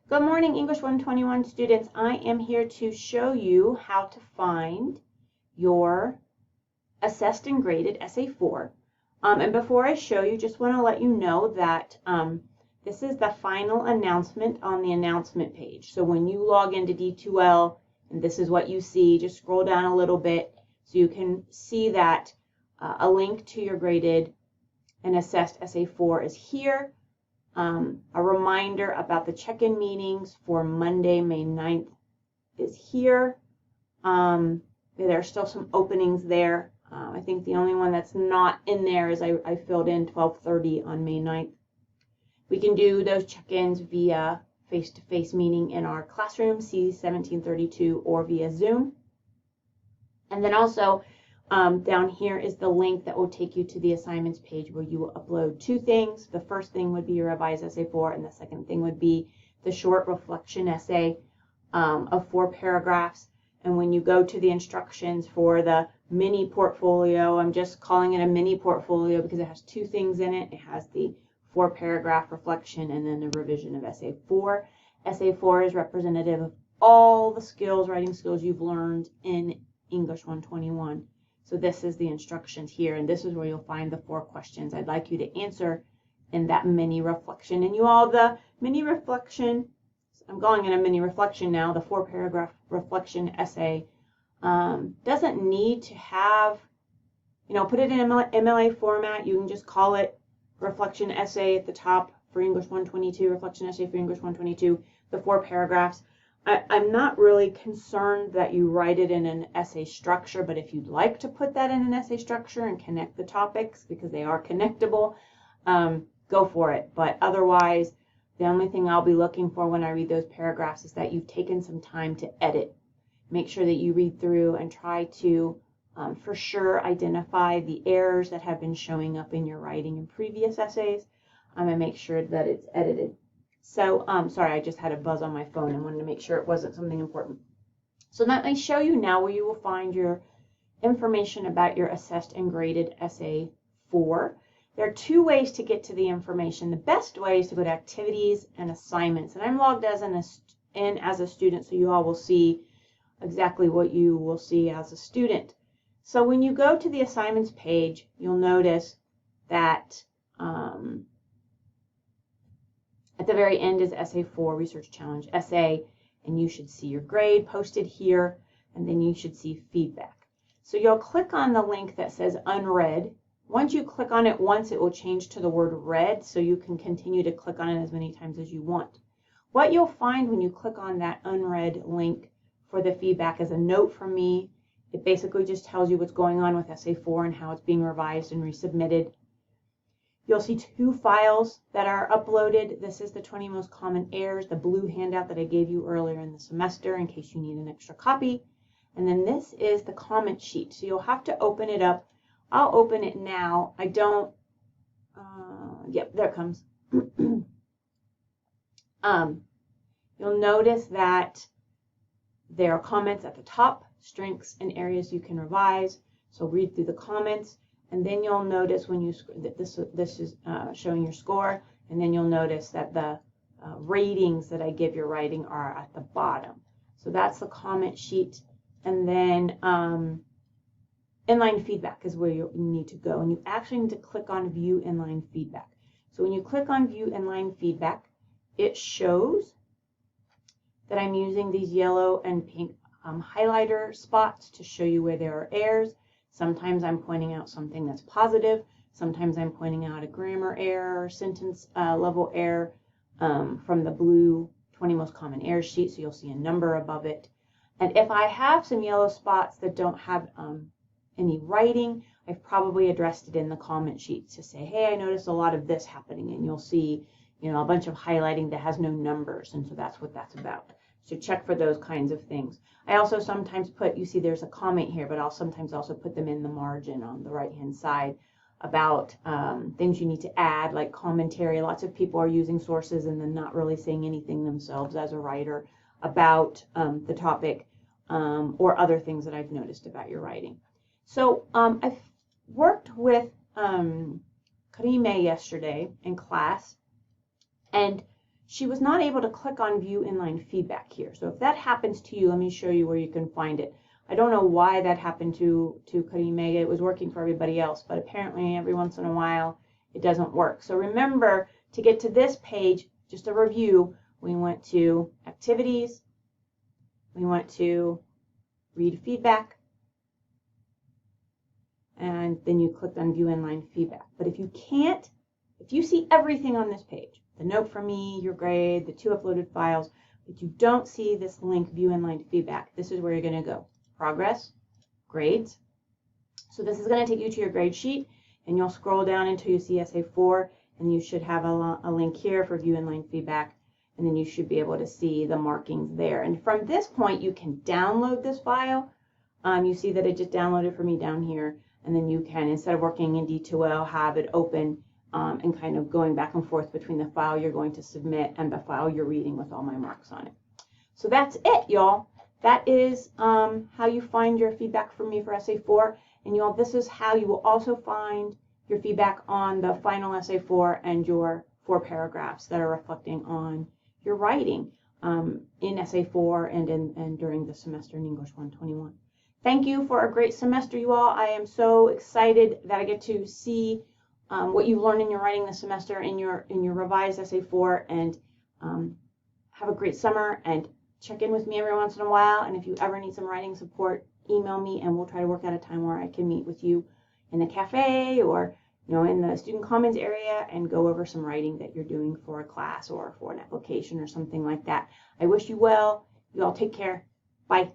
Good morning, English 121 students. I am here to show you how to find your assessed and graded Essay 4. And before I show you, just want to let you know that this is the final announcement on the announcement page. So when you log into D2L and this is what you see, just scroll down a little bit so you can see that a link to your graded and assessed Essay 4 is here. A reminder about the check-in meetings for Monday, May 9th is here. There are still some openings there. I think the only one that's not in there is I filled in 12:30 on May 9th. We can do those check-ins via face-to-face meeting in our classroom, C1732, or via Zoom. And then also, down here is the link that will take you to the assignments page where you will upload two things. The first thing would be your revised Essay 4, and the second thing would be the short reflection essay of 4 paragraphs. And when you go to the instructions for the mini portfolio, I'm just calling it a mini portfolio because it has 2 things in it. It has the 4-paragraph reflection and then the revision of Essay 4. Essay 4 is representative of all the skills, writing skills you've learned in English 121. So this is the instructions here, and this is where you'll find the 4 questions I'd like you to answer in that mini reflection. And the mini reflection, I'm calling it a mini reflection now, the 4-paragraph reflection essay, doesn't need to have, put it in MLA format. You can just call it reflection essay at the top for English 122, reflection essay for English 122, the 4 paragraphs. I'm not really concerned that you write it in an essay structure, but if you'd like to put that in an essay structure and connect the topics because they are connectable, go for it. But otherwise, the only thing I'll be looking for when I read those paragraphs is that you've taken some time to edit. Make sure that you read through and try to, for sure, identify the errors that have been showing up in your writing in previous essays, and make sure that it's edited. So, sorry, I just had a buzz on my phone and wanted to make sure it wasn't something important. So let me show you now where you will find your information about your assessed and graded Essay 4. There are 2 ways to get to the information. The best way is to go to Activities and Assignments. And I'm logged in as a student, so you all will see exactly what you will see as a student. So when you go to the Assignments page, you'll notice that at the very end is Essay 4, Research Challenge Essay, and you should see your grade posted here, and then you should see feedback. So you'll click on the link that says Unread. Once you click on it once, it will change to the word read, so you can continue to click on it as many times as you want. What you'll find when you click on that Unread link for the feedback is a note from me. It basically just tells you what's going on with Essay 4 and how it's being revised and resubmitted. You'll see 2 files that are uploaded. This is the 20 most common errors, the blue handout that I gave you earlier in the semester in case you need an extra copy. And then this is the comment sheet. So you'll have to open it up. I'll open it now. I don't, yep, there it comes. You'll notice that there are comments at the top, strengths and areas you can revise. So read through the comments. And then you'll notice when you that this is showing your score, and then you'll notice that the ratings that I give your writing are at the bottom. So that's the comment sheet, and then inline feedback is where you need to go, and you actually need to click on View Inline Feedback. So when you click on View Inline Feedback, it shows that I'm using these yellow and pink highlighter spots to show you where there are errors. Sometimes I'm pointing out something that's positive. Sometimes I'm pointing out a grammar error or sentence level error from the blue 20 most common errors sheet. So you'll see a number above it. And if I have some yellow spots that don't have any writing, I've probably addressed it in the comment sheet to say, hey, I noticed a lot of this happening. And you'll see, a bunch of highlighting that has no numbers. And so that's what that's about. So check for those kinds of things. I also sometimes put, you see there's a comment here, but I'll sometimes also put them in the margin on the right-hand side about things you need to add, like commentary. Lots of people are using sources and then not really saying anything themselves as a writer about the topic or other things that I've noticed about your writing. So I've worked with Karime yesterday in class, and she was not able to click on view inline feedback here. So if that happens to you, let me show you where you can find it. I don't know why that happened to Karimega. It was working for everybody else, but apparently every once in a while it doesn't work. So remember, to get to this page, just a review, we went to activities, we went to read feedback, and then you clicked on view inline feedback. But if you can't, if you see everything on this page, the note from me, your grade, the 2 uploaded files, but you don't see this link, view inline feedback, this is where you're going to go. Progress, grades. So this is going to take you to your grade sheet, and you'll scroll down until you see SA4, and you should have a link here for view inline feedback, and then you should be able to see the markings there. And from this point, you can download this file. You see that it just downloaded for me down here, and then you can, instead of working in D2L, have it open and kind of going back and forth between the file you're going to submit and the file you're reading with all my marks on it. So that's it, y'all. That is how you find your feedback from me for SA4. And y'all, this is how you will also find your feedback on the final SA4 and your 4 paragraphs that are reflecting on your writing in SA4 and during the semester in English 121. Thank you for a great semester, you all. I am so excited that I get to see what you've learned in your writing this semester in your revised SA4, and have a great summer, and check in with me every once in a while. And if you ever need some writing support, email me and we'll try to work out a time where I can meet with you in the cafe or in the student commons area and go over some writing that you're doing for a class or for an application or something like that. I wish you well. You all take care. Bye.